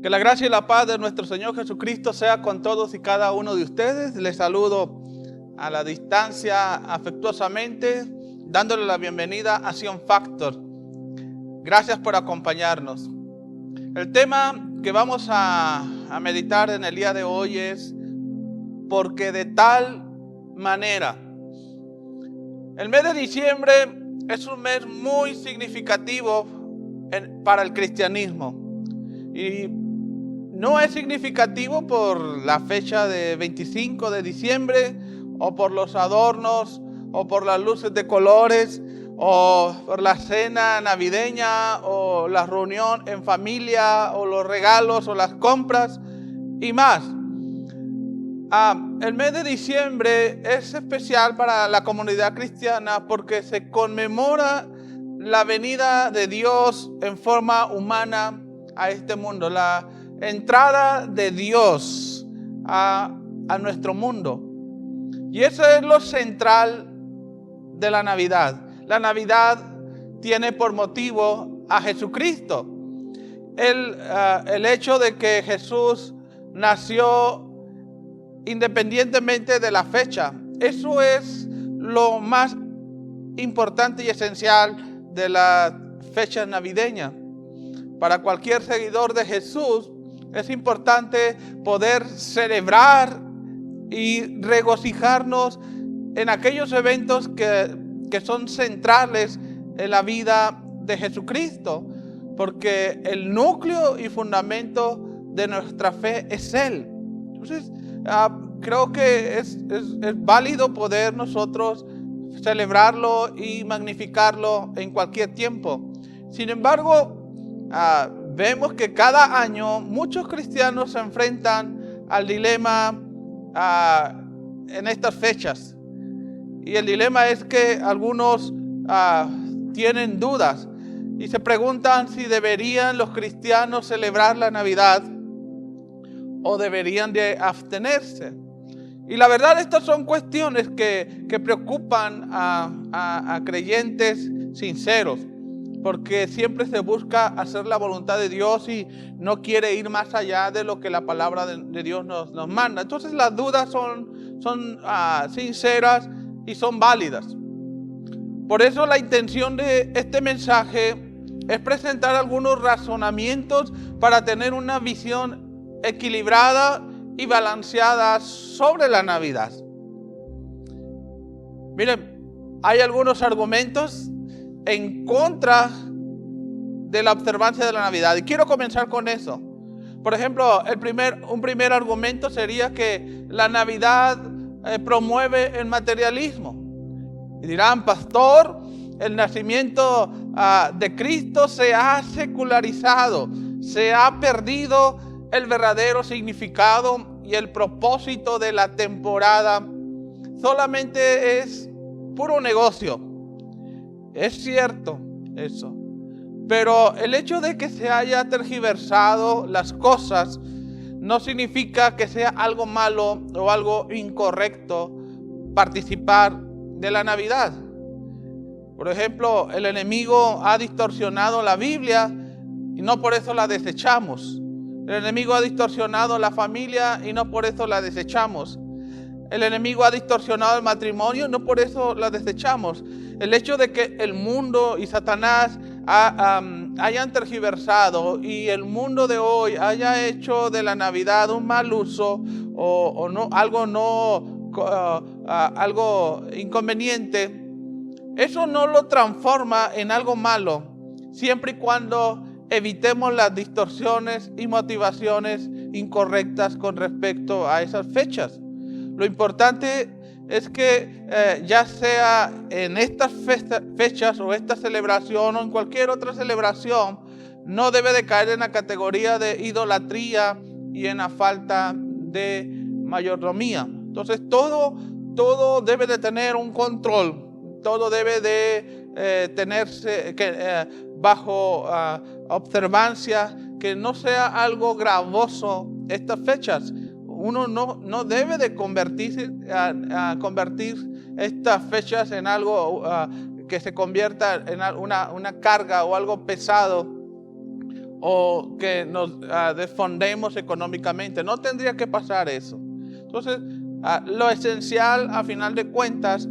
Que la gracia y la paz de nuestro Señor Jesucristo sea con todos y cada uno de ustedes. Les saludo a la distancia afectuosamente, dándole la bienvenida a Sion Factor. Gracias por acompañarnos. El tema que vamos a meditar en el día de hoy es porque de tal manera. El mes de diciembre es un mes muy significativo para el cristianismo. Y no es significativo por la fecha de 25 de diciembre o por los adornos o por las luces de colores o por la cena navideña o la reunión en familia o los regalos o las compras y más. El mes de diciembre es especial para la comunidad cristiana porque se conmemora la venida de Dios en forma humana a este mundo, la entrada de Dios a nuestro mundo. Y eso es lo central de la Navidad. La Navidad tiene por motivo a Jesucristo. El hecho de que Jesús nació independientemente de la fecha. Eso es lo más importante y esencial de la fecha navideña. Para cualquier seguidor de Jesús, es importante poder celebrar y regocijarnos en aquellos eventos que son centrales en la vida de Jesucristo, porque el núcleo y fundamento de nuestra fe es Él. Entonces, creo que es válido poder nosotros celebrarlo y magnificarlo en cualquier tiempo. Sin embargo, vemos que cada año muchos cristianos se enfrentan al dilema en estas fechas. Y el dilema es que algunos tienen dudas y se preguntan si deberían los cristianos celebrar la Navidad o deberían de abstenerse. Y la verdad, estas son cuestiones que preocupan a creyentes sinceros, porque siempre se busca hacer la voluntad de Dios y no quiere ir más allá de lo que la palabra de Dios nos manda. Entonces las dudas son sinceras y son válidas. Por eso la intención de este mensaje es presentar algunos razonamientos para tener una visión equilibrada y balanceada sobre la Navidad. Miren, hay algunos argumentos en contra de la observancia de la Navidad y quiero comenzar con eso. Por ejemplo, un primer argumento sería que la Navidad promueve el materialismo. Y dirán, pastor, el nacimiento de Cristo se ha secularizado, se ha perdido el verdadero significado y el propósito de la temporada. Solamente es puro negocio. Es cierto eso, pero el hecho de que se haya tergiversado las cosas no significa que sea algo malo o algo incorrecto participar de la Navidad. Por ejemplo, el enemigo ha distorsionado la Biblia y no por eso la desechamos. El enemigo ha distorsionado la familia y no por eso la desechamos. El enemigo ha distorsionado el matrimonio, no por eso la desechamos. El hecho de que el mundo y Satanás hayan tergiversado y el mundo de hoy haya hecho de la Navidad un mal uso o no, algo inconveniente, eso no lo transforma en algo malo, siempre y cuando evitemos las distorsiones y motivaciones incorrectas con respecto a esas fechas. Lo importante es que ya sea en estas fechas o esta celebración o en cualquier otra celebración, no debe de caer en la categoría de idolatría y en la falta de mayordomía. Entonces todo debe de tener un control, todo debe de tenerse bajo observancia, que no sea algo gravoso estas fechas. Uno no debe de convertir estas fechas en algo que se convierta en una carga o algo pesado o que nos desfondemos económicamente. No tendría que pasar eso. Entonces, lo esencial, a final de cuentas,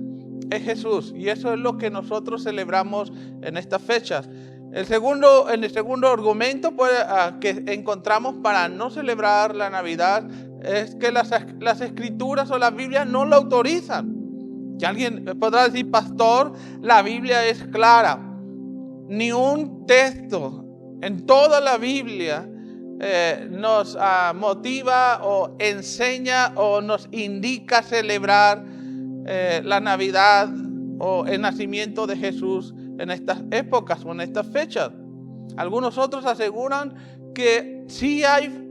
es Jesús. Y eso es lo que nosotros celebramos en estas fechas. En el segundo argumento que encontramos para no celebrar la Navidad es que las Escrituras o la Biblia no lo autorizan. Que alguien podrá decir, pastor, la Biblia es clara. Ni un texto en toda la Biblia nos motiva o enseña o nos indica celebrar la Navidad o el nacimiento de Jesús en estas épocas o en estas fechas. Algunos otros aseguran que sí hay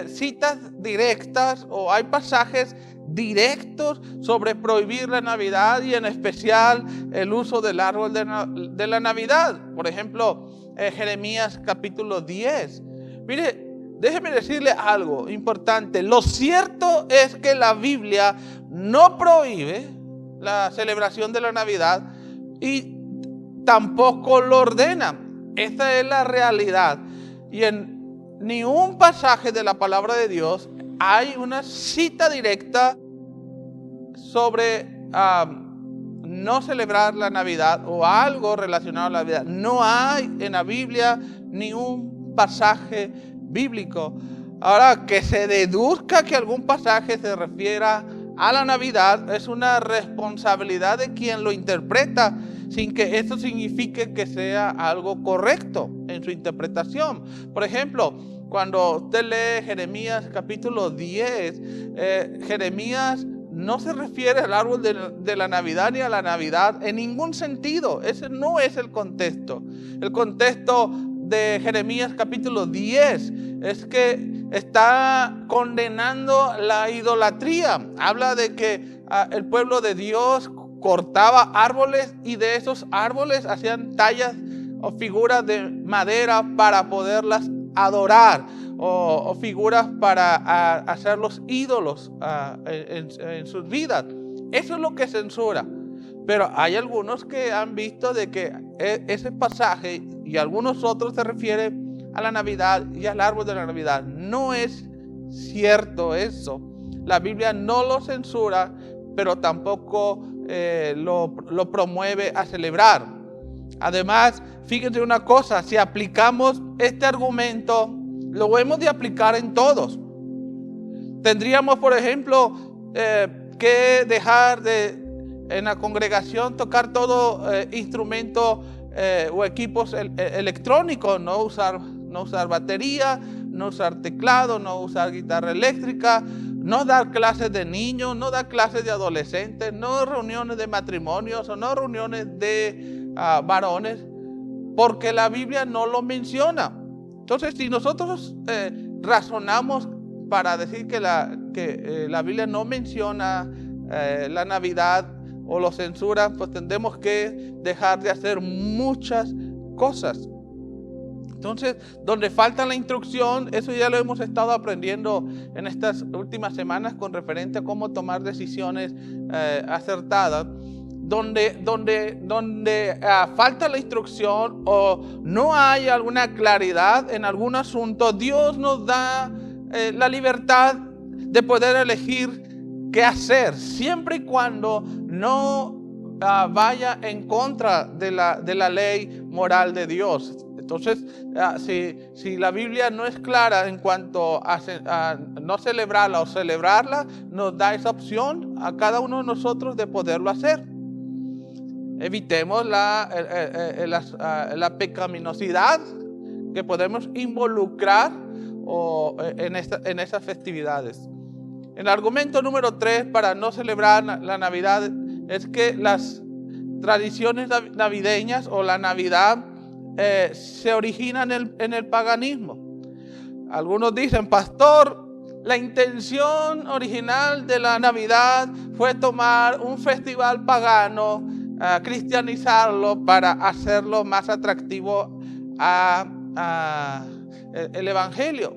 citas directas o hay pasajes directos sobre prohibir la Navidad y en especial el uso del árbol de la Navidad. Por ejemplo, Jeremías capítulo 10. Mire, déjeme decirle algo importante. Lo cierto es que la Biblia no prohíbe la celebración de la Navidad y tampoco lo ordena. Esa es la realidad. Y en ni un pasaje de la palabra de Dios hay una cita directa sobre no celebrar la Navidad o algo relacionado a la Navidad. No hay en la Biblia ni un pasaje bíblico. Ahora, que se deduzca que algún pasaje se refiera a la Navidad es una responsabilidad de quien lo interpreta, sin que eso signifique que sea algo correcto en su interpretación. Por ejemplo, cuando usted lee Jeremías capítulo 10, Jeremías no se refiere al árbol de la Navidad ni a la Navidad en ningún sentido. Ese no es el contexto. El contexto de Jeremías capítulo 10 es que está condenando la idolatría. Habla de que el pueblo de Dios cortaba árboles y de esos árboles hacían tallas o figuras de madera para poderlas adorar o figuras para hacer los ídolos en sus vidas. Eso es lo que censura. Pero hay algunos que han visto de que ese pasaje y algunos otros se refieren a la Navidad y al árbol de la Navidad. No es cierto eso. La Biblia no lo censura, pero tampoco lo promueve a celebrar. Además, fíjense una cosa, si aplicamos este argumento, lo hemos de aplicar en todos. Tendríamos, por ejemplo, que dejar en la congregación tocar todo instrumento o equipos electrónicos, no usar batería, no usar teclado, no usar guitarra eléctrica, no dar clases de niños, no dar clases de adolescentes, no reuniones de matrimonios o no reuniones de varones, porque la Biblia no lo menciona. Entonces, si nosotros razonamos para decir que la Biblia no menciona la Navidad o lo censura, pues tendremos que dejar de hacer muchas cosas. Entonces, donde falta la instrucción, eso ya lo hemos estado aprendiendo en estas últimas semanas con referente a cómo tomar decisiones acertadas. Donde falta la instrucción o no hay alguna claridad en algún asunto, Dios nos da la libertad de poder elegir qué hacer, siempre y cuando no vaya en contra de la ley moral de Dios. Entonces, si la Biblia no es clara en cuanto a no celebrarla o celebrarla, nos da esa opción a cada uno de nosotros de poderlo hacer. Evitemos la pecaminosidad que podemos involucrar en esas festividades. El argumento número 3 para no celebrar la Navidad es que las tradiciones navideñas o la Navidad se originan en el paganismo. Algunos dicen, pastor, la intención original de la Navidad fue tomar un festival pagano, cristianizarlo para hacerlo más atractivo el Evangelio.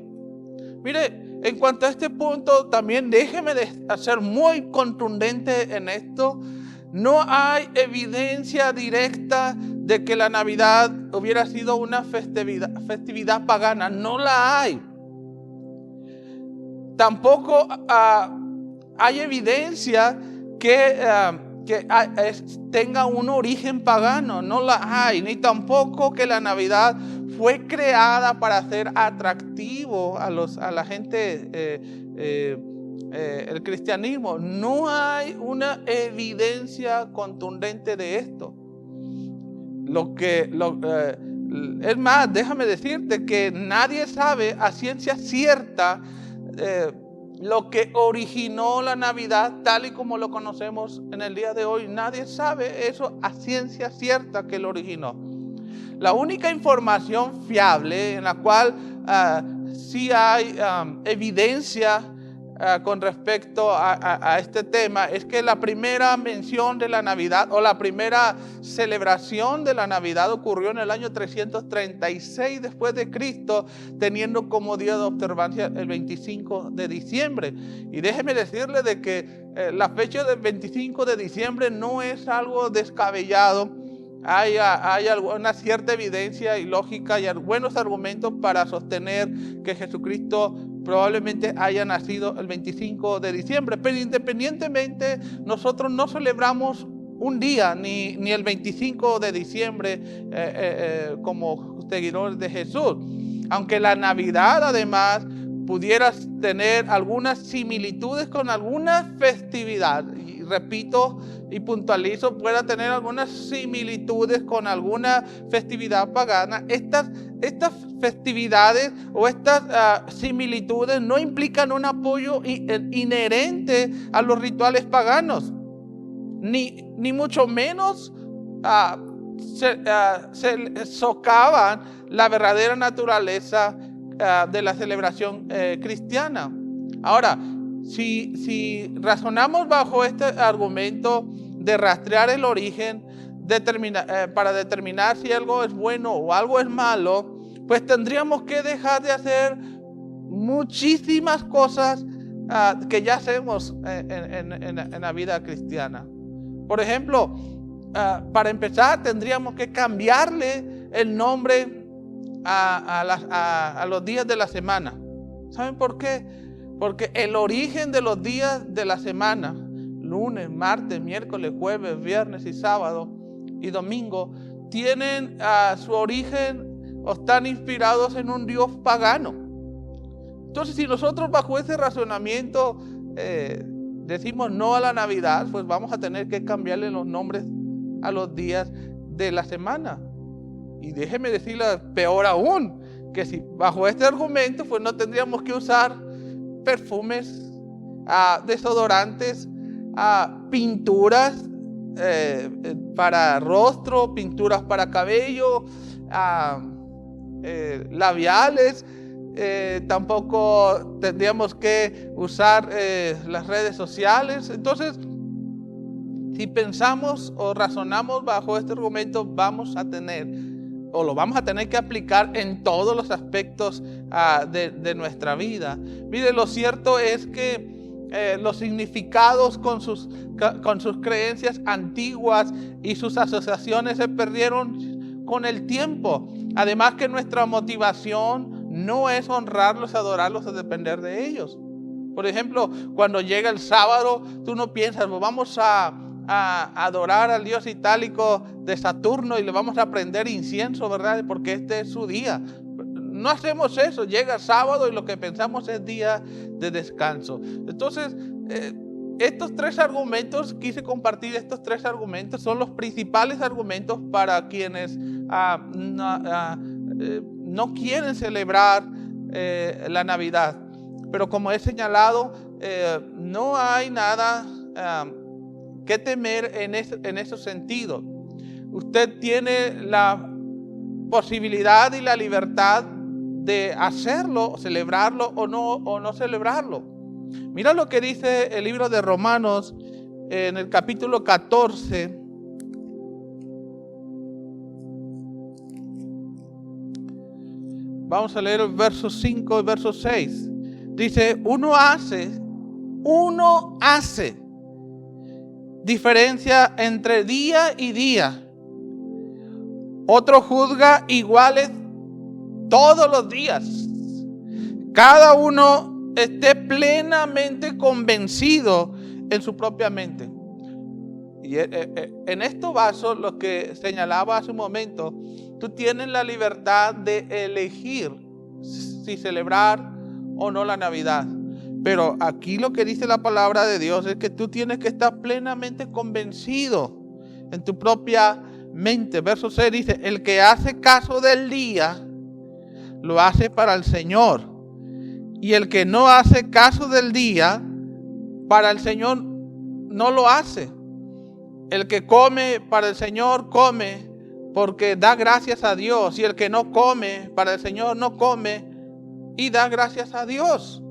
Mire, en cuanto a este punto, también déjeme de ser muy contundente en esto. No hay evidencia directa de que la Navidad hubiera sido una festividad pagana. No la hay. Tampoco hay evidencia que tenga un origen pagano. No la hay. Ni tampoco que la Navidad fue creada para ser atractivo a la gente, el cristianismo. No hay una evidencia contundente de esto. Es más, déjame decirte que nadie sabe a ciencia cierta lo que originó la Navidad tal y como lo conocemos en el día de hoy. Nadie sabe eso a ciencia cierta que lo originó. La única información fiable en la cual sí hay evidencia con respecto a este tema es que la primera mención de la Navidad o la primera celebración de la Navidad ocurrió en el año 336 después de Cristo, teniendo como día de observancia el 25 de diciembre. Y déjeme decirle de que la fecha del 25 de diciembre no es algo descabellado. Hay una cierta evidencia y lógica y buenos argumentos para sostener que Jesucristo probablemente haya nacido el 25 de diciembre. Pero independientemente, nosotros no celebramos un día, ni el 25 de diciembre como seguidores de Jesús. Aunque la Navidad, además, pudiera tener algunas similitudes con alguna festividad. Y repito y puntualizo, pueda tener algunas similitudes con alguna festividad pagana. Estas festividades o estas similitudes no implican un apoyo inherente a los rituales paganos, ni mucho menos se socavan la verdadera naturaleza de la celebración cristiana. Ahora, si razonamos bajo este argumento de rastrear el origen, para determinar si algo es bueno o algo es malo, pues tendríamos que dejar de hacer muchísimas cosas que ya hacemos en la vida cristiana. Por ejemplo, para empezar, tendríamos que cambiarle el nombre a los días de la semana. ¿Saben por qué? Porque el origen de los días de la semana, lunes, martes, miércoles, jueves, viernes y sábado y domingo, tienen su origen o están inspirados en un Dios pagano. Entonces, si nosotros bajo ese razonamiento decimos no a la Navidad, pues vamos a tener que cambiarle los nombres a los días de la semana. Y déjeme decirle peor aún, que si bajo este argumento, pues no tendríamos que usar perfumes, desodorantes, pinturas para rostro, pinturas para cabello, labiales. Tampoco tendríamos que usar las redes sociales. Entonces, si pensamos o razonamos bajo este argumento, vamos a tener que aplicar en todos los aspectos de nuestra vida. Mire, lo cierto es que los significados con sus creencias antiguas y sus asociaciones se perdieron con el tiempo. Además que nuestra motivación no es honrarlos, adorarlos o depender de ellos. Por ejemplo, cuando llega el sábado, tú no piensas, pues vamos a adorar al dios itálico de Saturno y le vamos a prender incienso, ¿verdad? Porque este es su día. No hacemos eso. Llega sábado y lo que pensamos es día de descanso. Entonces, quise compartir estos tres argumentos, son los principales argumentos para quienes no quieren celebrar la Navidad. Pero como he señalado, no hay nada que temer en ese sentido. Usted tiene la posibilidad y la libertad de hacerlo, celebrarlo o no celebrarlo. Mira lo que dice el libro de Romanos en el capítulo 14. Vamos a leer el verso 5 y verso 6. Dice, uno hace diferencia entre día y día. Otro juzga iguales todos los días. Cada uno esté plenamente convencido en su propia mente. Y en estos vasos, lo que señalaba hace un momento, tú tienes la libertad de elegir si celebrar o no la Navidad. Pero aquí lo que dice la palabra de Dios es que tú tienes que estar plenamente convencido en tu propia mente. Verso 6 dice, el que hace caso del día, lo hace para el Señor. Y el que no hace caso del día, para el Señor no lo hace. El que come para el Señor come porque da gracias a Dios. Y el que no come para el Señor no come y da gracias a Dios.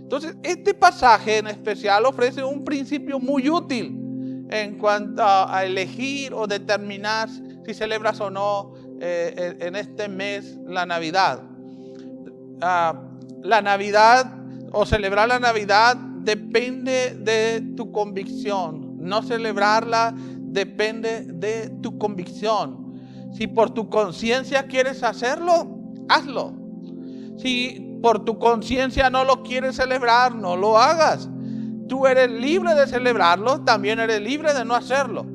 Entonces, este pasaje en especial ofrece un principio muy útil en cuanto a elegir o determinar si celebras o no en este mes la Navidad. La Navidad o celebrar la Navidad depende de tu convicción. No celebrarla depende de tu convicción. Si por tu conciencia quieres hacerlo, hazlo. Si por tu conciencia no lo quieres celebrar, no lo hagas. Tú eres libre de celebrarlo, también eres libre de no hacerlo.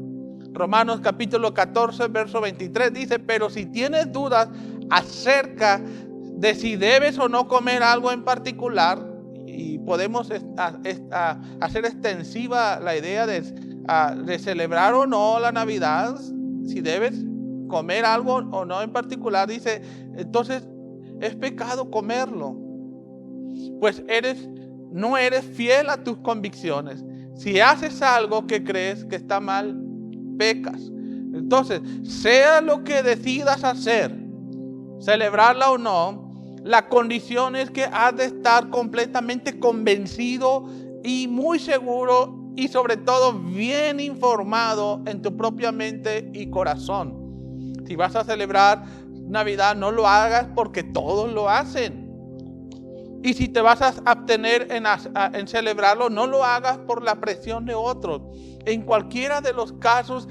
Romanos capítulo 14, verso 23 dice, pero si tienes dudas acerca de si debes o no comer algo en particular, y podemos hacer extensiva la idea de celebrar o no la Navidad, si debes comer algo o no en particular, dice, entonces es pecado comerlo, pues no eres fiel a tus convicciones. Si haces algo que crees que está mal, pecas. Entonces, sea lo que decidas hacer, celebrarla o no, la condición es que has de estar completamente convencido y muy seguro y sobre todo bien informado en tu propia mente y corazón. Si vas a celebrar Navidad, no lo hagas porque todos lo hacen. Y si te vas a abstener en celebrarlo, no lo hagas por la presión de otros. En cualquiera de los casos,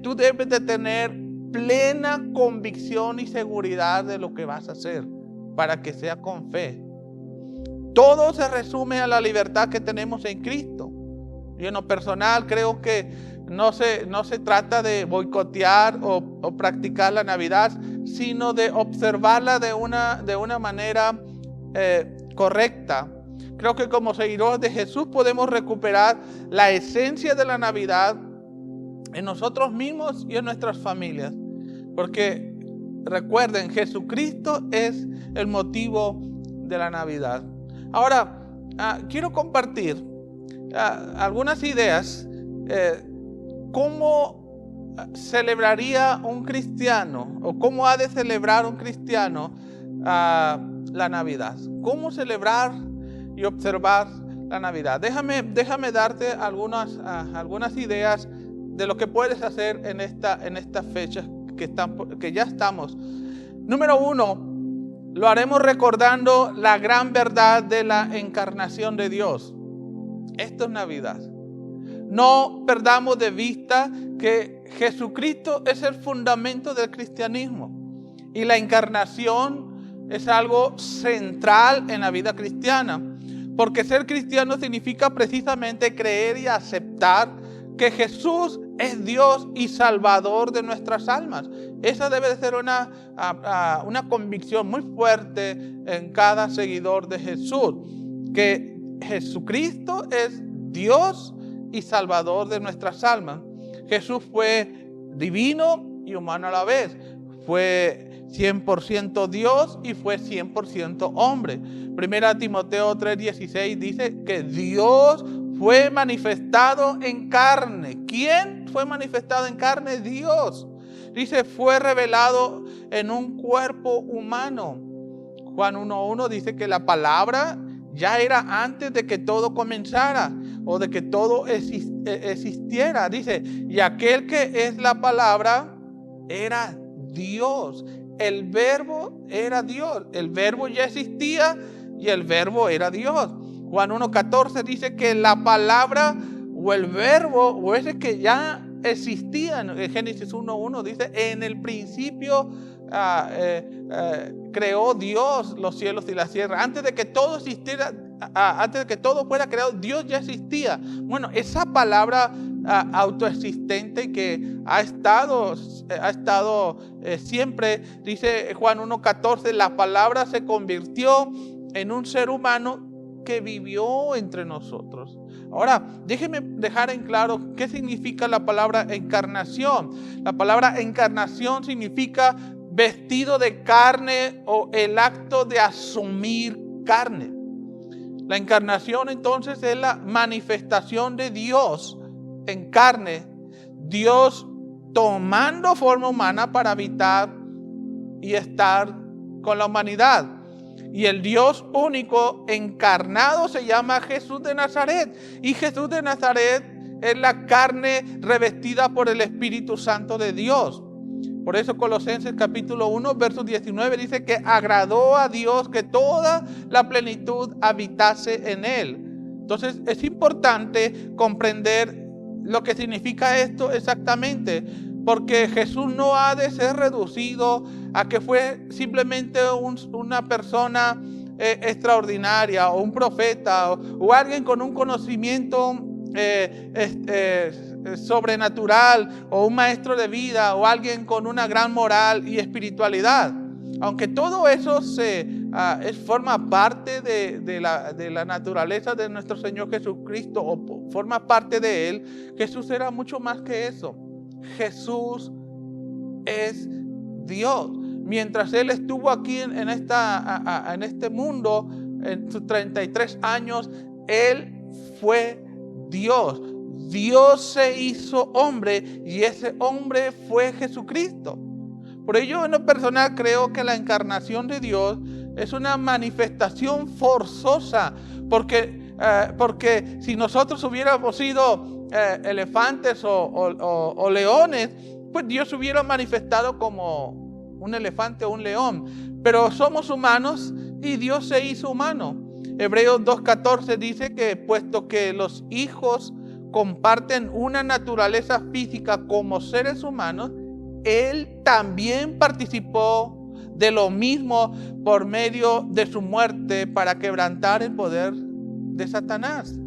tú debes de tener plena convicción y seguridad de lo que vas a hacer para que sea con fe. Todo se resume a la libertad que tenemos en Cristo. Y en lo personal creo que no se trata de boicotear o practicar la Navidad, sino de observarla de una manera correcta. Creo que como seguidores de Jesús podemos recuperar la esencia de la Navidad en nosotros mismos y en nuestras familias. Porque recuerden, Jesucristo es el motivo de la Navidad. Ahora, quiero compartir algunas ideas. ¿Cómo celebraría un cristiano o cómo ha de celebrar un cristiano la Navidad? ¿Cómo celebrar y observar la Navidad? Déjame darte algunas ideas de lo que puedes hacer en esta fecha que ya estamos. Número 1, lo haremos recordando la gran verdad de la encarnación de Dios. Esto es Navidad. No perdamos de vista que Jesucristo es el fundamento del cristianismo y la encarnación es algo central en la vida cristiana, porque ser cristiano significa precisamente creer y aceptar que Jesús es Dios y Salvador de nuestras almas. Esa debe de ser una convicción muy fuerte en cada seguidor de Jesús, que Jesucristo es Dios y Salvador de nuestras almas. Jesús fue divino y humano a la vez. Fue 100% Dios y fue 100% hombre. Primera Timoteo 3:16 dice que Dios fue manifestado en carne. ¿Quién fue manifestado en carne? Dios. Dice, fue revelado en un cuerpo humano. Juan 1:1 dice que la palabra ya era antes de que todo comenzara o de que todo existiera. Dice, y aquel que es la palabra era Dios. El verbo era Dios. El verbo ya existía y el verbo era Dios. Juan 1:14 dice que la palabra o el verbo, o ese que ya existía. En Génesis 1:1 dice, en el principio creó Dios los cielos y la tierra. Antes de que todo existiera, antes de que todo fuera creado, Dios ya existía. Bueno, esa palabra autoexistente que ha estado siempre, dice Juan 1:14, la palabra se convirtió en un ser humano que vivió entre nosotros. Ahora, déjenme dejar en claro qué significa la palabra encarnación. La palabra encarnación significa vestido de carne o el acto de asumir carne. La encarnación entonces es la manifestación de Dios en carne. Dios tomando forma humana para habitar y estar con la humanidad. Y el Dios único encarnado se llama Jesús de Nazaret. Y Jesús de Nazaret es la carne revestida por el Espíritu Santo de Dios. Por eso Colosenses capítulo 1, verso 19 dice que agradó a Dios que toda la plenitud habitase en Él. Entonces es importante comprender lo que significa esto exactamente, porque Jesús no ha de ser reducido a que fue simplemente una persona extraordinaria o un profeta o alguien con un conocimiento sobrenatural o un maestro de vida o alguien con una gran moral y espiritualidad. Aunque todo eso forma parte de la naturaleza de nuestro Señor Jesucristo o forma parte de Él, Jesús era mucho más que eso. Jesús es Dios. Mientras Él estuvo aquí en este mundo, en sus 33 años, Él fue Dios. Dios se hizo hombre y ese hombre fue Jesucristo. Por ello, en lo personal, creo que la encarnación de Dios es una manifestación forzosa, porque si nosotros hubiéramos sido elefantes o leones, pues Dios se hubiera manifestado como un elefante o un león. Pero somos humanos y Dios se hizo humano. Hebreos 2:14 dice que puesto que los hijos comparten una naturaleza física como seres humanos, Él también participó de lo mismo por medio de su muerte para quebrantar el poder de Satanás.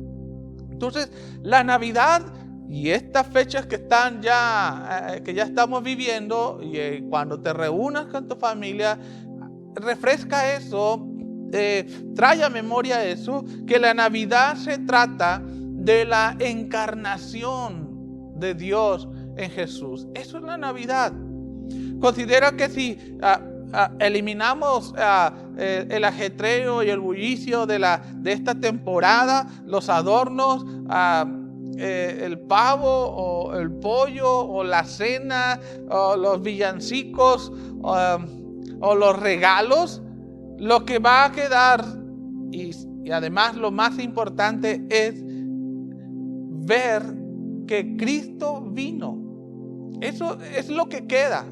Entonces, la Navidad y estas fechas que ya estamos viviendo, y cuando te reúnas con tu familia, refresca eso, trae a memoria eso, que la Navidad se trata de la encarnación de Dios en Jesús. Eso es la Navidad. Considera que si eliminamos el ajetreo y el bullicio de esta temporada, los adornos, el pavo o el pollo o la cena o los villancicos o los regalos, lo que va a quedar y además lo más importante es ver que Cristo vino. Eso es lo que queda.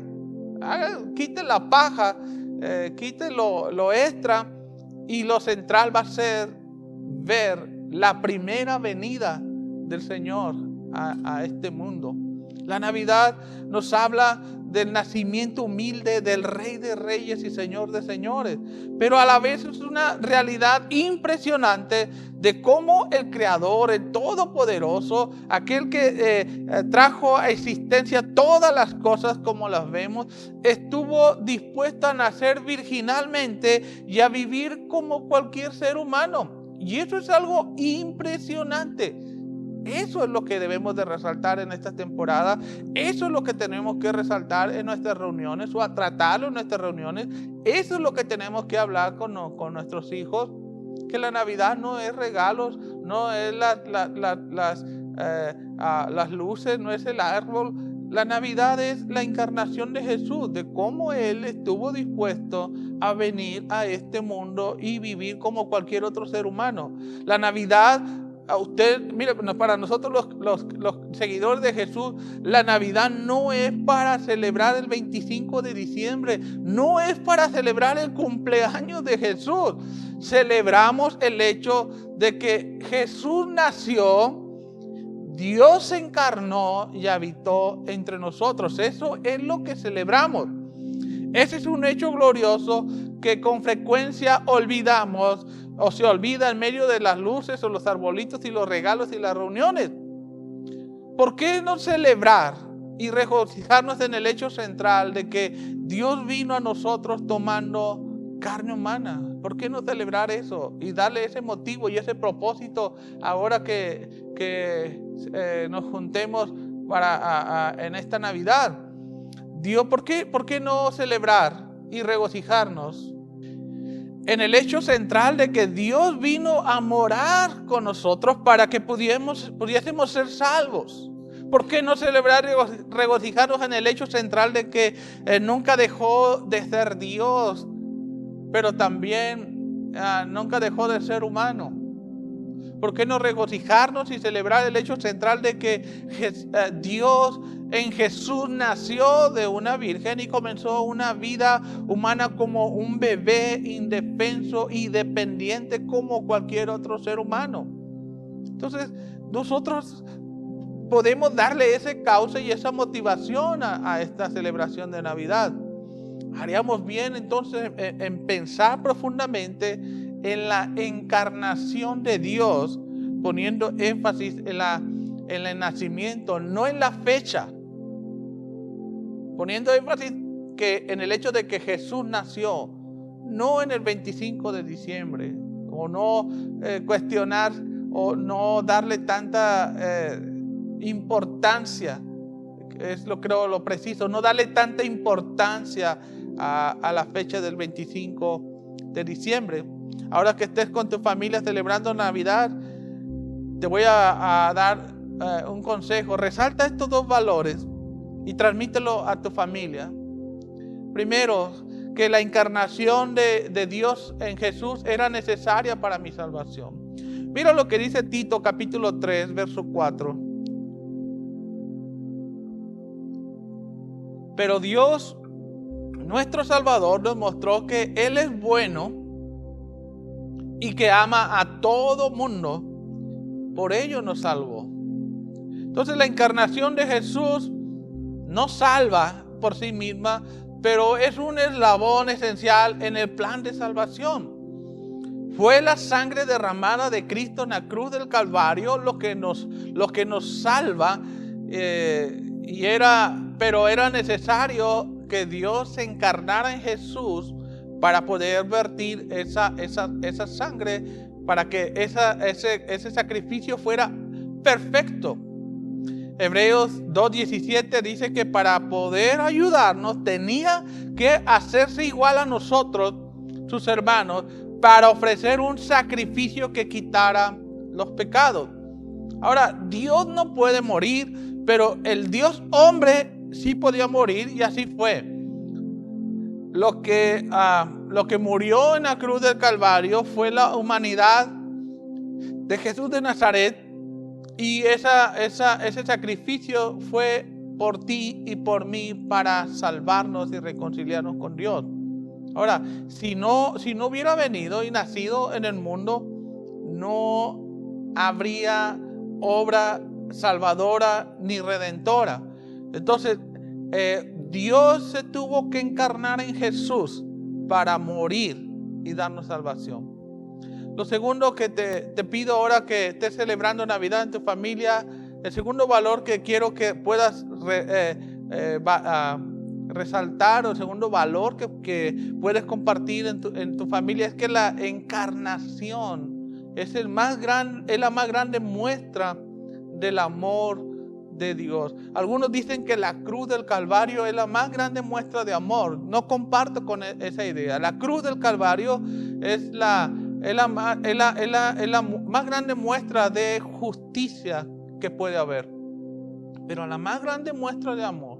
Quite la paja, quite lo extra, y lo central va a ser ver la primera venida del Señor a este mundo. La Navidad nos habla del nacimiento humilde del Rey de Reyes y Señor de Señores, pero a la vez es una realidad impresionante de cómo el Creador, el Todopoderoso, aquel que trajo a existencia todas las cosas como las vemos, estuvo dispuesto a nacer virginalmente y a vivir como cualquier ser humano. Y eso es algo impresionante. Eso es lo que debemos de resaltar en esta temporada. Eso es lo que tenemos que resaltar en nuestras reuniones o a tratarlo en nuestras reuniones. Eso es lo que tenemos que hablar con nuestros hijos. Que la Navidad no es regalos, no es las luces, no es el árbol. La Navidad es la encarnación de Jesús, de cómo Él estuvo dispuesto a venir a este mundo y vivir como cualquier otro ser humano. La Navidad, mire, para nosotros los seguidores de Jesús, la Navidad no es para celebrar el 25 de diciembre, no es para celebrar el cumpleaños de Jesús. Celebramos el hecho de que Jesús nació Dios se encarnó y habitó entre nosotros. Eso es lo que celebramos. Ese es un hecho glorioso que con frecuencia olvidamos o se olvida en medio de las luces o los arbolitos y los regalos y las reuniones. ¿Por qué no celebrar y regocijarnos en el hecho central de que Dios vino a nosotros tomando carne humana? ¿Por qué no celebrar eso y darle ese motivo y ese propósito ahora que nos juntemos en esta Navidad? Dios, ¿por qué no celebrar y regocijarnos en el hecho central de que Dios vino a morar con nosotros para que pudiésemos ser salvos? ¿Por qué no celebrar y regocijarnos en el hecho central de que nunca dejó de ser Dios, pero también nunca dejó de ser humano? ¿Por qué no regocijarnos y celebrar el hecho central de que Dios en Jesús nació de una virgen y comenzó una vida humana como un bebé indefenso y dependiente como cualquier otro ser humano? Entonces, nosotros podemos darle ese cauce y esa motivación a esta celebración de Navidad. Haríamos bien entonces en pensar profundamente en la encarnación de Dios, poniendo énfasis en el nacimiento, no en la fecha. Poniendo énfasis en el hecho de que Jesús nació, no en el 25 de diciembre, o no cuestionar o no darle tanta importancia, es lo preciso, no darle tanta importancia a la fecha del 25 de diciembre. Ahora que estés con tu familia celebrando Navidad, te voy a dar un consejo. Resalta estos dos valores y transmítelo a tu familia. Primero, que la encarnación de Dios en Jesús era necesaria para mi salvación. Mira lo que dice Tito capítulo 3, verso 4. Pero Dios, nuestro Salvador, nos mostró que Él es bueno y que ama a todo mundo. Por ello nos salvó. Entonces la encarnación de Jesús no salva por sí misma, pero es un eslabón esencial en el plan de salvación. Fue la sangre derramada de Cristo en la cruz del Calvario lo que nos salva, pero era necesario que Dios se encarnara en Jesús para poder vertir esa sangre, para que ese sacrificio fuera perfecto. Hebreos 2:17 dice que para poder ayudarnos tenía que hacerse igual a nosotros, sus hermanos, para ofrecer un sacrificio que quitara los pecados. Ahora, Dios no puede morir, pero el Dios hombre sí podía morir, y así fue. Lo que murió en la cruz del Calvario fue la humanidad de Jesús de Nazaret, y ese sacrificio fue por ti y por mí para salvarnos y reconciliarnos con Dios. Ahora, si no hubiera venido y nacido en el mundo, no habría obra salvadora ni redentora. Entonces, Dios se tuvo que encarnar en Jesús para morir y darnos salvación. Lo segundo que te pido ahora que estés celebrando Navidad en tu familia, el segundo valor que quiero que puedas resaltar, o el segundo valor que puedes compartir en tu familia, es que la encarnación es la más grande muestra del amor de Dios. Algunos dicen que la cruz del Calvario es la más grande muestra de amor. No comparto con esa idea. La cruz del Calvario es la más grande muestra de justicia que puede haber. Pero la más grande muestra de amor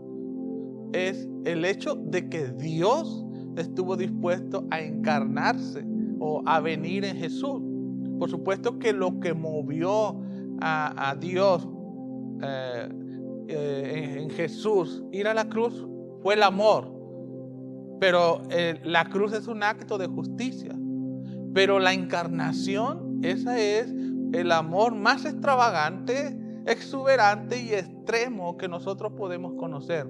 es el hecho de que Dios estuvo dispuesto a encarnarse o a venir en Jesús. Por supuesto que lo que movió a Dios en Jesús ir a la cruz fue el amor. Pero la cruz es un acto de justicia. Pero la encarnación, esa es el amor más extravagante exuberante y extremo que nosotros podemos conocer.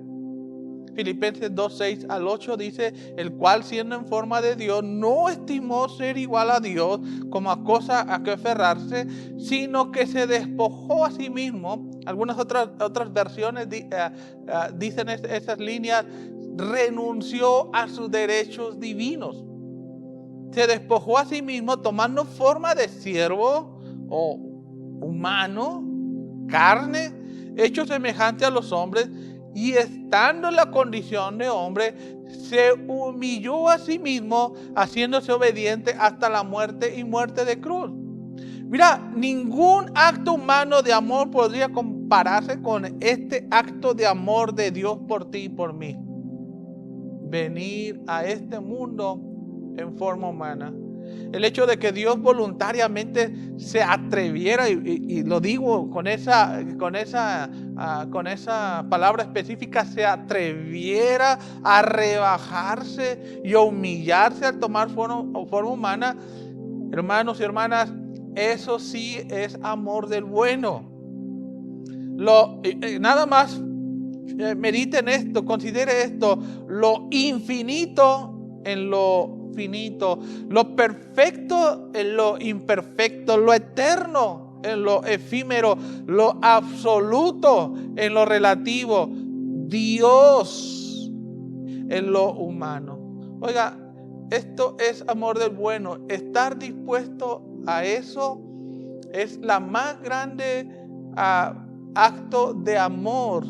Filipenses 2, 6 al 8 dice, el cual siendo en forma de Dios, no estimó ser igual a Dios como a cosa a que aferrarse, sino que se despojó a sí mismo. Algunas otras versiones dicen esas líneas, renunció a sus derechos divinos. Se despojó a sí mismo tomando forma de siervo o humano, carne, hecho semejante a los hombres, y estando en la condición de hombre, se humilló a sí mismo, haciéndose obediente hasta la muerte y muerte de cruz. Mira, ningún acto humano de amor podría compararse con este acto de amor de Dios por ti y por mí. Venir a este mundo en forma humana. El hecho de que Dios voluntariamente se atreviera, y lo digo con esa palabra específica, se atreviera a rebajarse y a humillarse al tomar forma humana, hermanos y hermanas, eso sí es amor del bueno. Nada más mediten esto, considere esto, lo infinito en lo finito, lo perfecto en lo imperfecto, lo eterno en lo efímero, lo absoluto en lo relativo, Dios en lo humano. Oiga, esto es amor del bueno. Estar dispuesto a eso es la más grande acto de amor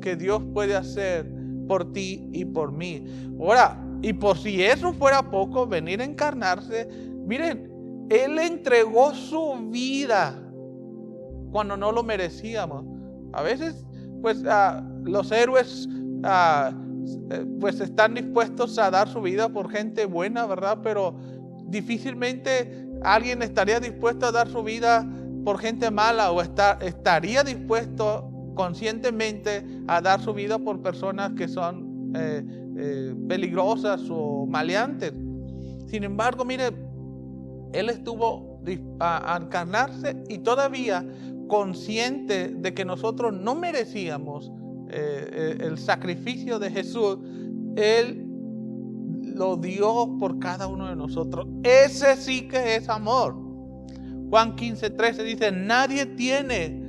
que Dios puede hacer por ti y por mí. Ahora, y por si eso fuera poco, venir a encarnarse, miren, Él entregó su vida cuando no lo merecíamos. A veces, pues, los héroes, pues, están dispuestos a dar su vida por gente buena, ¿verdad? Pero difícilmente alguien estaría dispuesto a dar su vida por gente mala, o estaría dispuesto conscientemente a dar su vida por personas que son peligrosas o maleantes. Sin embargo, mire, Él estuvo a encarnarse, y todavía consciente de que nosotros no merecíamos el sacrificio de Jesús, Él lo dio por cada uno de nosotros. Ese sí que es amor. Juan 15:13 dice, nadie tiene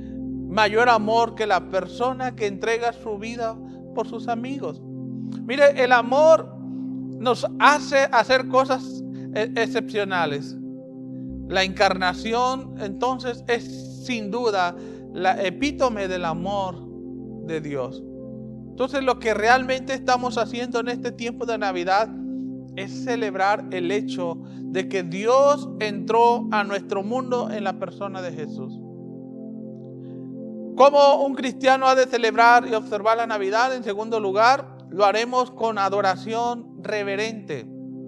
mayor amor que la persona que entrega su vida por sus amigos. Mire, el amor nos hace hacer cosas excepcionales. La encarnación, entonces, es sin duda la epítome del amor de Dios. Entonces, lo que realmente estamos haciendo en este tiempo de Navidad es celebrar el hecho de que Dios entró a nuestro mundo en la persona de Jesús. ¿Cómo un cristiano ha de celebrar y observar la Navidad? En segundo lugar, lo haremos con adoración reverente.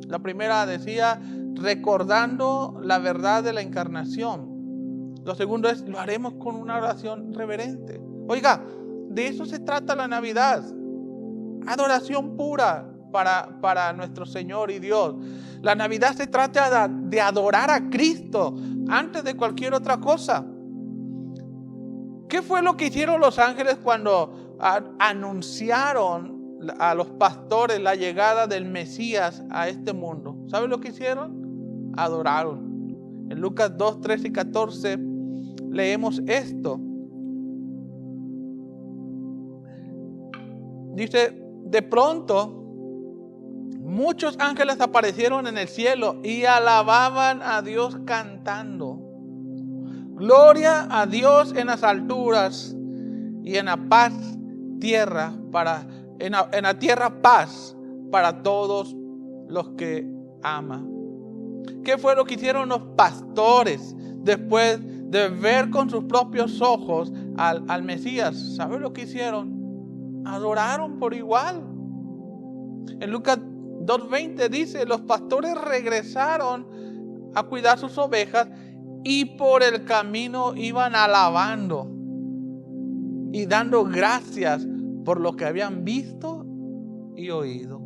La primera decía, recordando la verdad de la encarnación. Lo segundo es, lo haremos con una oración reverente. Oiga, de eso se trata la Navidad. Adoración pura para nuestro Señor y Dios. La Navidad se trata de adorar a Cristo antes de cualquier otra cosa. ¿Qué fue lo que hicieron los ángeles cuando anunciaron a los pastores la llegada del Mesías a este mundo? ¿Saben lo que hicieron? Adoraron. En Lucas 2, 13 y 14 leemos esto. Dice, de pronto muchos ángeles aparecieron en el cielo y alababan a Dios cantando. Gloria a Dios en las alturas y en la paz tierra en la tierra paz para todos los que ama. ¿Qué fue lo que hicieron los pastores después de ver con sus propios ojos al Mesías? ¿Saben lo que hicieron? Adoraron por igual. En Lucas 2:20 dice, los pastores regresaron a cuidar sus ovejas y por el camino iban alabando y dando gracias por lo que habían visto y oído.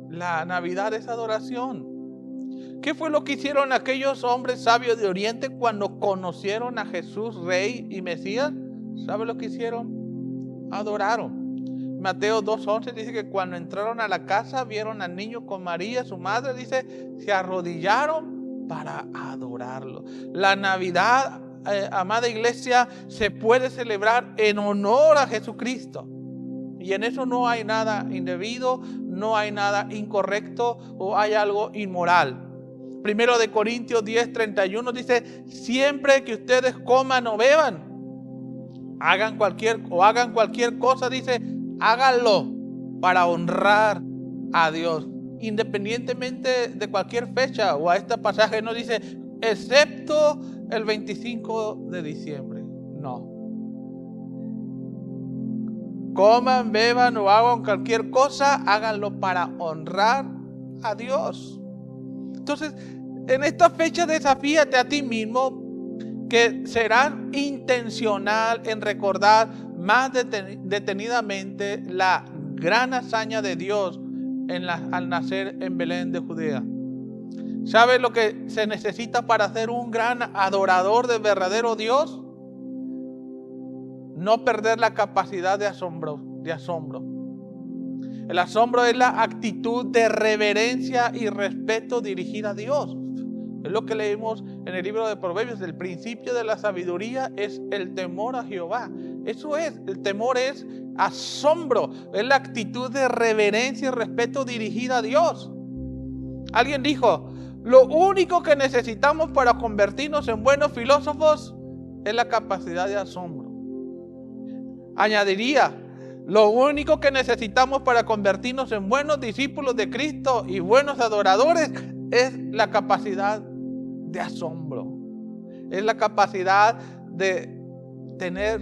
La Navidad es adoración. ¿Qué fue lo que hicieron aquellos hombres sabios de Oriente cuando conocieron a Jesús, Rey y Mesías? ¿Sabe lo que hicieron? Adoraron. Mateo 2:11 dice que cuando entraron a la casa vieron al niño con María, su madre, dice, se arrodillaron para adorarlo. La Navidad, amada iglesia, se puede celebrar en honor a Jesucristo. Y en eso no hay nada indebido, no hay nada incorrecto o hay algo inmoral. Primero de Corintios 10:31 dice, siempre que ustedes coman o beban, hagan cualquier cosa, dice, háganlo para honrar a Dios. Independientemente de cualquier fecha, o a este pasaje no dice, excepto el 25 de diciembre. No. Coman, beban o hagan cualquier cosa, háganlo para honrar a Dios. Entonces, en esta fecha desafíate a ti mismo que serás intencional en recordar más detenidamente la gran hazaña de Dios al nacer en Belén de Judea. ¿Sabes lo que se necesita para ser un gran adorador del verdadero Dios? No perder la capacidad de asombro. El asombro es la actitud de reverencia y respeto dirigida a Dios. Es lo que leímos en el libro de Proverbios. El principio de la sabiduría es el temor a Jehová. Eso es, el temor es asombro. Es la actitud de reverencia y respeto dirigida a Dios. Alguien dijo, lo único que necesitamos para convertirnos en buenos filósofos es la capacidad de asombro. Añadiría, lo único que necesitamos para convertirnos en buenos discípulos de Cristo y buenos adoradores es la capacidad de asombro. Es la capacidad de tener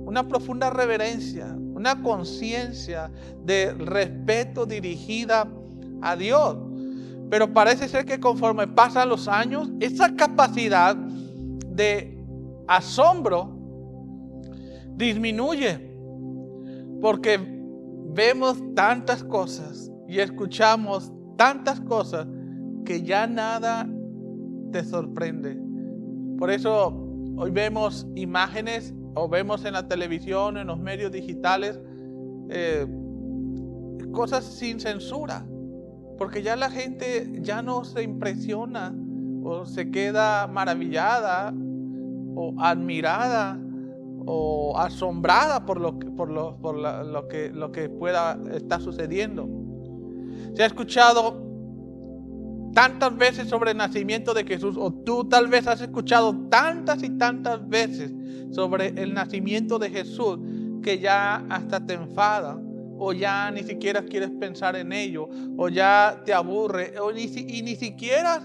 una profunda reverencia, una conciencia de respeto dirigida a Dios. Pero parece ser que conforme pasan los años, esa capacidad de asombro disminuye, porque vemos tantas cosas y escuchamos tantas cosas que ya nada te sorprende. Por eso hoy vemos imágenes o vemos en la televisión, en los medios digitales, cosas sin censura, porque ya la gente ya no se impresiona o se queda maravillada o admirada o asombrada por lo que pueda estar sucediendo. Se ha escuchado tantas veces sobre el nacimiento de Jesús, o tú tal vez has escuchado tantas y tantas veces sobre el nacimiento de Jesús que ya hasta te enfada, o ya ni siquiera quieres pensar en ello, o ya te aburre, y ni siquiera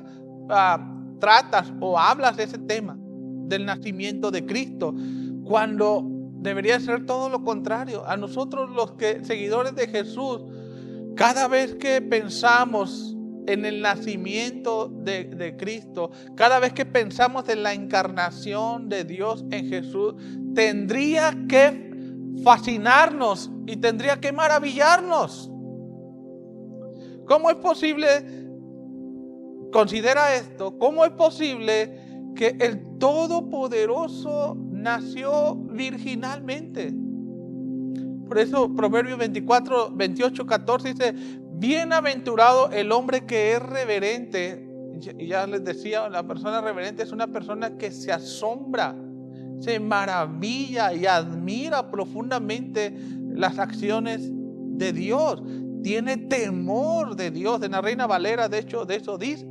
tratas o hablas de ese tema del nacimiento de Cristo, cuando debería ser todo lo contrario. A nosotros seguidores de Jesús, cada vez que pensamos en el nacimiento de Cristo, cada vez que pensamos en la encarnación de Dios en Jesús, tendría que fascinarnos y tendría que maravillarnos. ¿Cómo es posible? Considera esto. ¿Cómo es posible que el Todopoderoso nació virginalmente? Por eso Proverbios 24, 28, 14 dice, bienaventurado el hombre que es reverente. Y ya les decía, la persona reverente es una persona que se asombra, se maravilla y admira profundamente las acciones de Dios. Tiene temor de Dios. En la Reina Valera, de hecho, de eso dice,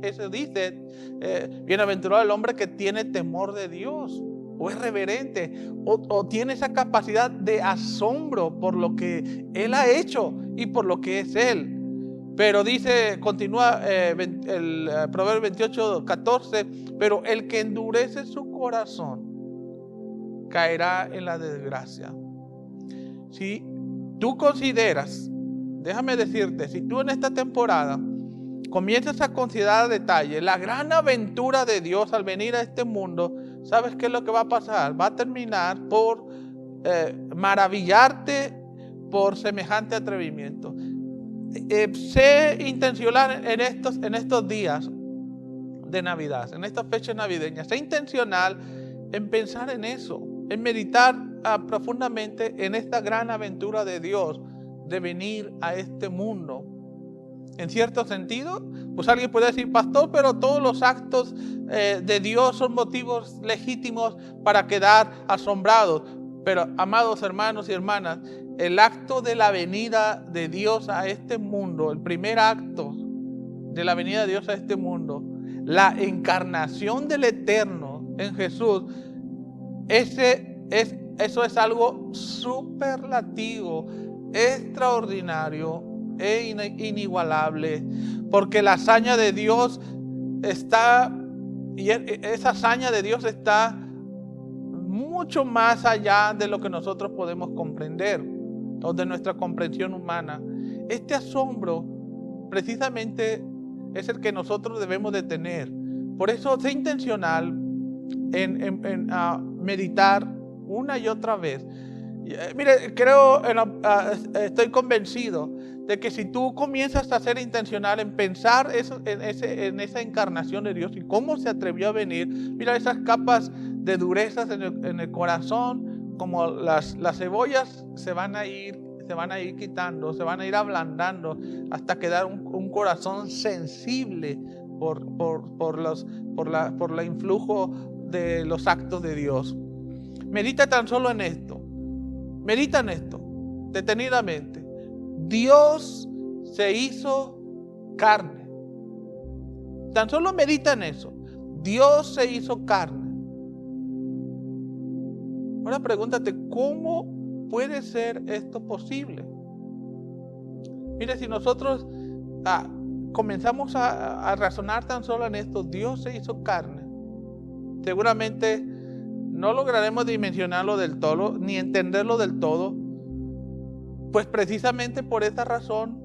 bienaventurado el hombre que tiene temor de Dios, o es reverente, o tiene esa capacidad de asombro por lo que Él ha hecho y por lo que es Él. Pero continúa el Proverbio 28, 14, pero el que endurece su corazón caerá en la desgracia. Si tú consideras, déjame decirte, si tú en esta temporada comienzas a considerar a detalle la gran aventura de Dios al venir a este mundo, ¿sabes qué es lo que va a pasar? Va a terminar por maravillarte por semejante atrevimiento. Sé intencional en estos días de Navidad, en esta fecha navideña. Sé intencional en pensar en eso, en meditar profundamente en esta gran aventura de Dios de venir a este mundo. En cierto sentido, pues alguien puede decir, pastor, pero todos los actos de Dios son motivos legítimos para quedar asombrados. Pero, amados hermanos y hermanas, el acto de la venida de Dios a este mundo, el primer acto de la venida de Dios a este mundo, la encarnación del Eterno en Jesús, eso es algo superlativo, extraordinario e inigualable, porque la hazaña de Dios está, y esa hazaña de Dios está mucho más allá de lo que nosotros podemos comprender o de nuestra comprensión humana. Este asombro precisamente es el que nosotros debemos de tener. Por eso sé intencional en meditar una y otra vez. Mire, estoy convencido de que si tú comienzas a ser intencional en pensar en esa encarnación de Dios y cómo se atrevió a venir, mira, esas capas de durezas en el corazón, como las cebollas, se van a ir quitando, se van a ir ablandando hasta quedar un corazón sensible por el influjo de los actos de Dios. Medita tan solo en esto. Medita en esto, detenidamente. Dios se hizo carne. Tan solo medita en eso. Dios se hizo carne. Ahora pregúntate, ¿cómo puede ser esto posible? Mire, si nosotros comenzamos a razonar tan solo en esto, Dios se hizo carne, seguramente no lograremos dimensionarlo del todo, ni entenderlo del todo, pues precisamente por esa razón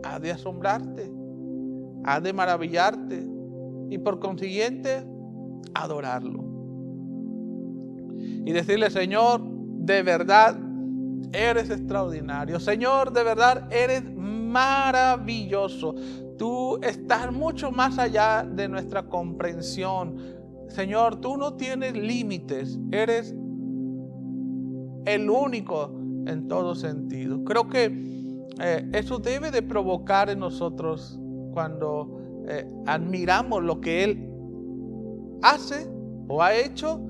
ha de asombrarte, ha de maravillarte y por consiguiente adorarlo. Y decirle, Señor, de verdad eres extraordinario. Señor, de verdad eres maravilloso. Tú estás mucho más allá de nuestra comprensión. Señor, tú no tienes límites, eres el único en todo sentido. Creo que eso debe de provocar en nosotros cuando admiramos lo que Él hace o ha hecho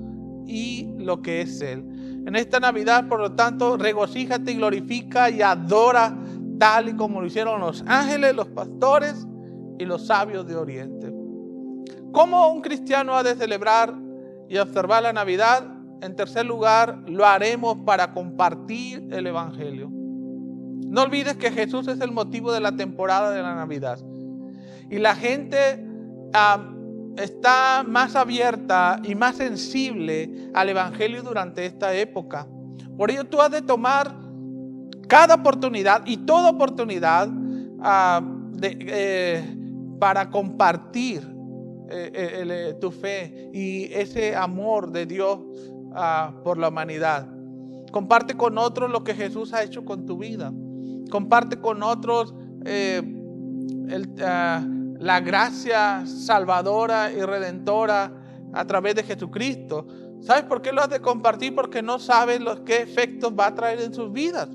y lo que es Él. En esta Navidad, por lo tanto, regocíjate y glorifica y adora tal y como lo hicieron los ángeles, los pastores y los sabios de Oriente. ¿Cómo un cristiano ha de celebrar y observar la Navidad? En tercer lugar, lo haremos para compartir el Evangelio. No olvides que Jesús es el motivo de la temporada de la Navidad. Y la gente está más abierta y más sensible al Evangelio durante esta época. Por ello tú has de tomar cada oportunidad y toda oportunidad para compartir tu fe y ese amor de Dios por la humanidad. Comparte con otros lo que Jesús ha hecho con tu vida. Comparte con otros la gracia salvadora y redentora a través de Jesucristo. ¿Sabes por qué lo has de compartir? Porque no sabes qué efectos va a traer en sus vidas.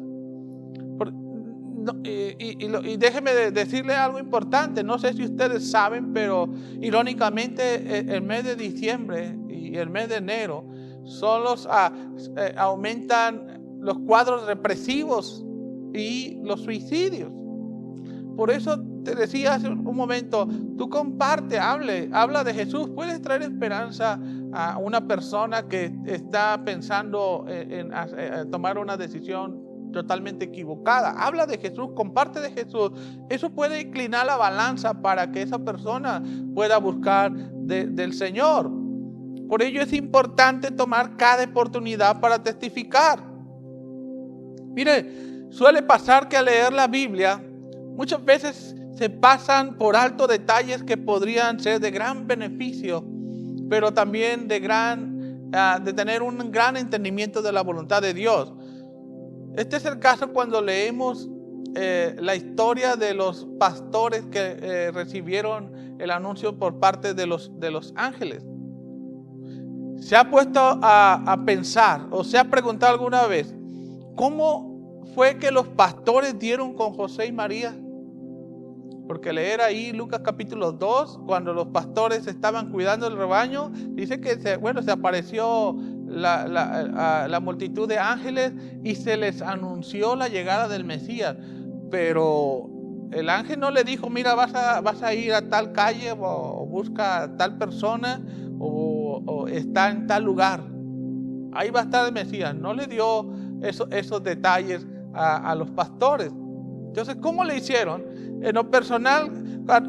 Y déjeme decirle algo importante. No sé si ustedes saben, pero irónicamente el mes de diciembre y el mes de enero aumentan los cuadros represivos y los suicidios. Por eso te decía hace un momento, tú comparte, habla de Jesús. Puedes traer esperanza a una persona que está pensando en tomar una decisión totalmente equivocada. Habla de Jesús, comparte de Jesús. Eso puede inclinar la balanza para que esa persona pueda buscar del Señor. Por ello es importante tomar cada oportunidad para testificar. Mire, suele pasar que al leer la Biblia, muchas veces se pasan por alto detalles que podrían ser de gran beneficio, pero también de tener un gran entendimiento de la voluntad de Dios. Este es el caso cuando leemos la historia de los pastores que recibieron el anuncio por parte de los ángeles. ¿Se ha puesto a pensar o se ha preguntado alguna vez cómo fue que los pastores dieron con José y María? Porque leer ahí Lucas capítulo 2, cuando los pastores estaban cuidando el rebaño, dice que se apareció la multitud de ángeles y se les anunció la llegada del Mesías. Pero el ángel no le dijo, mira, vas a ir a tal calle o busca a tal persona o está en tal lugar. Ahí va a estar el Mesías. No le dio esos detalles a los pastores. Entonces, ¿cómo le hicieron? En lo personal,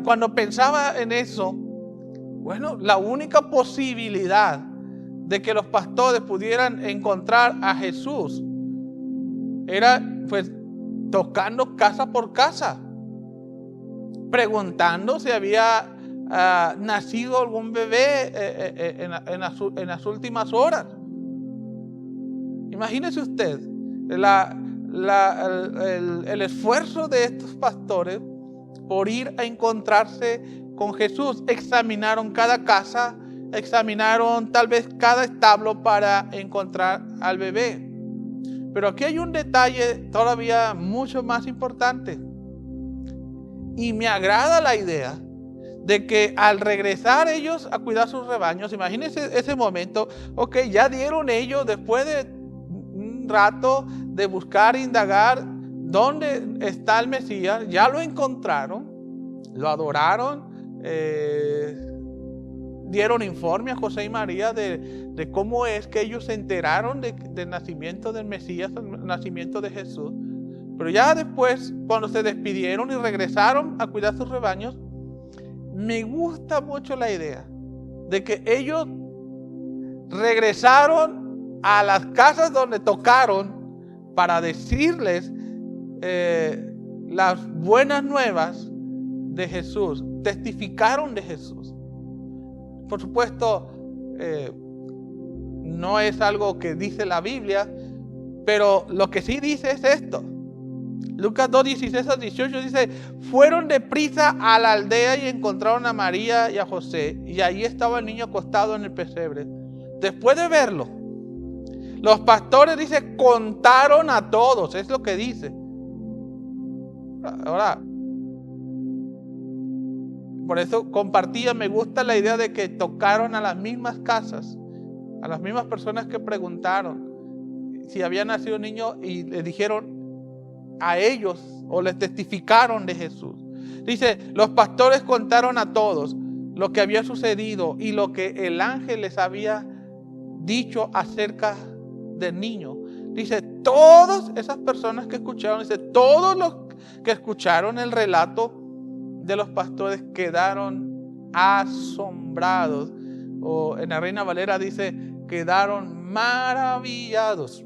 cuando pensaba en eso, bueno, la única posibilidad de que los pastores pudieran encontrar a Jesús era pues tocando casa por casa, preguntando si había nacido algún bebé en las últimas horas. Imagínese usted el esfuerzo de estos pastores por ir a encontrarse con Jesús. Examinaron cada casa, examinaron tal vez cada establo para encontrar al bebé. Pero aquí hay un detalle todavía mucho más importante. Y me agrada la idea de que al regresar ellos a cuidar sus rebaños, imagínense ese momento, ok, ya dieron ellos después de un rato de buscar e indagar dónde está el Mesías, ya lo encontraron, lo adoraron, dieron informe a José y María de cómo es que ellos se enteraron del nacimiento del Mesías, el nacimiento de Jesús. Pero ya después, cuando se despidieron y regresaron a cuidar sus rebaños, me gusta mucho la idea de que ellos regresaron a las casas donde tocaron para decirles las buenas nuevas de Jesús, testificaron de Jesús. Por supuesto, no es algo que dice la Biblia, pero lo que sí dice es esto. Lucas 2, 16 al 18 dice, fueron deprisa a la aldea y encontraron a María y a José, y allí estaba el niño acostado en el pesebre. Después de verlo, los pastores, dice, contaron a todos, es lo que dice. Ahora, por eso compartía, me gusta la idea de que tocaron a las mismas casas, a las mismas personas que preguntaron si había nacido un niño y le dijeron a ellos o les testificaron de Jesús. Dice, los pastores contaron a todos lo que había sucedido y lo que el ángel les había dicho acerca del niño. Dice, todas esas personas que escucharon, dice, todos los que escucharon el relato de los pastores quedaron asombrados. O en la Reina Valera dice, quedaron maravillados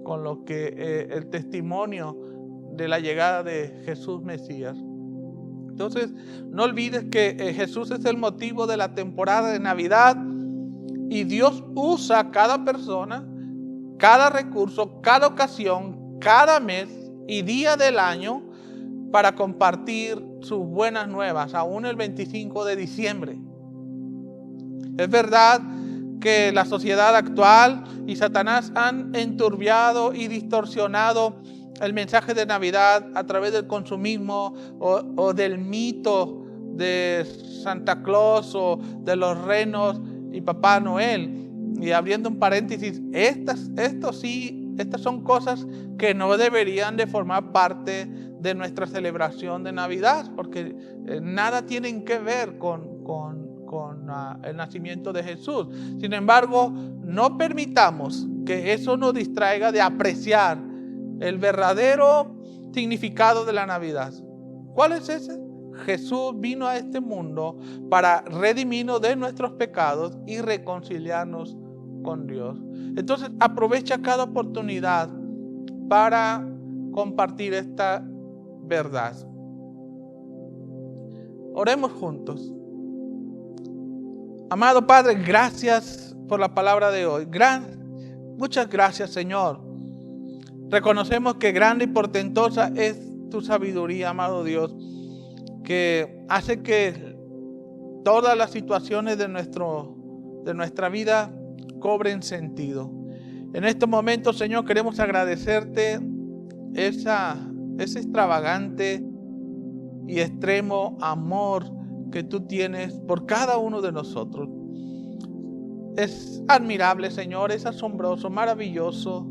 con lo que el testimonio de la llegada de Jesús Mesías. Entonces, no olvides que Jesús es el motivo de la temporada de Navidad y Dios usa cada persona, cada recurso, cada ocasión, cada mes y día del año para compartir sus buenas nuevas, aún el 25 de diciembre. Es verdad que la sociedad actual y Satanás han enturbiado y distorsionado el mensaje de Navidad a través del consumismo o del mito de Santa Claus o de los renos y Papá Noel. Y abriendo un paréntesis, estas son cosas que no deberían de formar parte de nuestra celebración de Navidad, porque nada tienen que ver con el nacimiento de Jesús. Sin embargo, no permitamos que eso nos distraiga de apreciar el verdadero significado de la Navidad. ¿Cuál es ese? Jesús vino a este mundo para redimirnos de nuestros pecados y reconciliarnos con Dios. Entonces, aprovecha cada oportunidad para compartir esta verdad. Oremos juntos. Amado Padre, gracias por la palabra de hoy. Muchas gracias, Señor. Reconocemos que grande y portentosa es tu sabiduría, amado Dios, que hace que todas las situaciones de nuestra vida cobren sentido. En estos momentos, Señor, queremos agradecerte ese extravagante y extremo amor que tú tienes por cada uno de nosotros. Es admirable, Señor, es asombroso, maravilloso.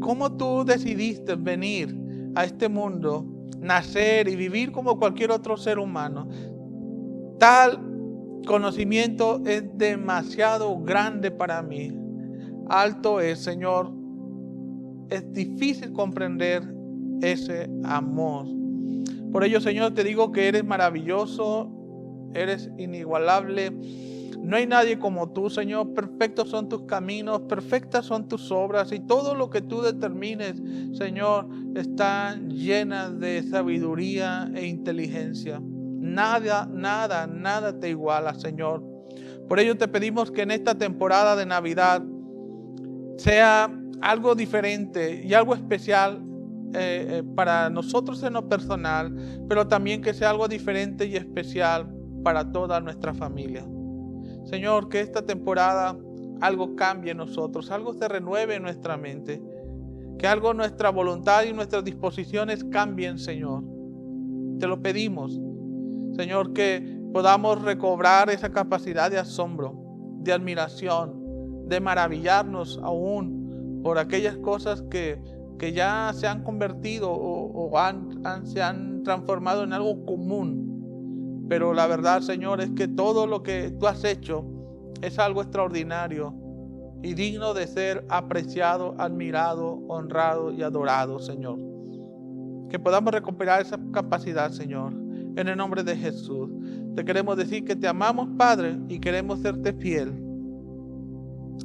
Cómo tú decidiste venir a este mundo, nacer y vivir como cualquier otro ser humano. Tal conocimiento es demasiado grande para mí. Alto es, Señor. Es difícil comprender ese amor. Por ello, Señor, te digo que eres maravilloso, eres inigualable. No hay nadie como tú, Señor. Perfectos son tus caminos, perfectas son tus obras, y todo lo que tú determines, Señor, está llena de sabiduría e inteligencia. Nada te iguala, Señor. Por ello te pedimos que en esta temporada de Navidad sea algo diferente y algo especial para nosotros en lo personal, pero también que sea algo diferente y especial para toda nuestra familia. Señor, que esta temporada algo cambie en nosotros, algo se renueve en nuestra mente, que algo nuestra voluntad y nuestras disposiciones cambien, Señor. Te lo pedimos, Señor, que podamos recobrar esa capacidad de asombro, de admiración, de maravillarnos aún por aquellas cosas que ya se han convertido o se han transformado en algo común. Pero la verdad, Señor, es que todo lo que tú has hecho es algo extraordinario y digno de ser apreciado, admirado, honrado y adorado, Señor. Que podamos recuperar esa capacidad, Señor. En el nombre de Jesús. Te queremos decir que te amamos, Padre, y queremos serte fiel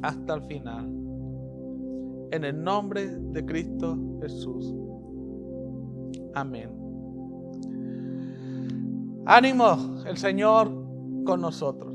hasta el final. En el nombre de Cristo Jesús. Amén. Ánimo, el Señor con nosotros.